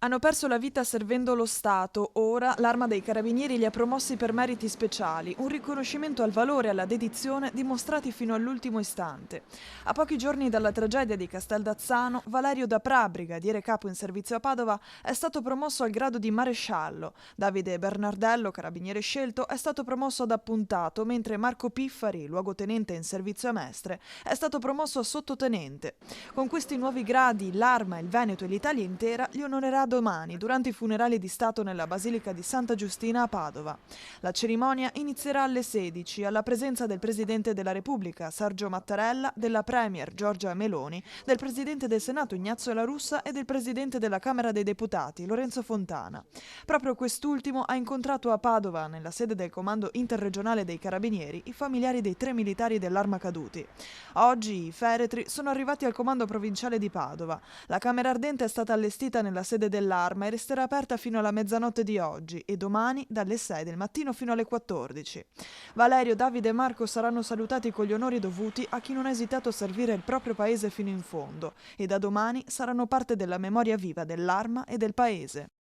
Hanno perso la vita servendo lo Stato. Ora l'Arma dei Carabinieri li ha promossi per meriti speciali, un riconoscimento al valore e alla dedizione dimostrati fino all'ultimo istante. A pochi giorni dalla tragedia di Casteldazzano, Valerio da Pra, brigadiere capo in servizio a Padova, è stato promosso al grado di maresciallo. Davide Bernardello, carabiniere scelto, è stato promosso ad appuntato, mentre Marco Piffari, luogotenente in servizio a Mestre, è stato promosso a sottotenente. Con questi nuovi gradi, l'Arma, il Veneto e l'Italia intera li onorerà domani, durante i funerali di Stato nella Basilica di Santa Giustina a Padova. La cerimonia inizierà alle 16, alla presenza del Presidente della Repubblica, Sergio Mattarella, della Premier, Giorgia Meloni, del Presidente del Senato, Ignazio La Russa, e del Presidente della Camera dei Deputati, Lorenzo Fontana. Proprio quest'ultimo ha incontrato a Padova, nella sede del Comando Interregionale dei Carabinieri, i familiari dei 3 militari dell'Arma caduti. Oggi i feretri sono arrivati al Comando Provinciale di Padova. La Camera Ardente è stata allestita nella sede dell'Arma e resterà aperta fino alla mezzanotte di oggi e domani dalle 6 del mattino fino alle 14. Valerio, Davide e Marco saranno salutati con gli onori dovuti a chi non ha esitato a servire il proprio paese fino in fondo e da domani saranno parte della memoria viva dell'Arma e del paese.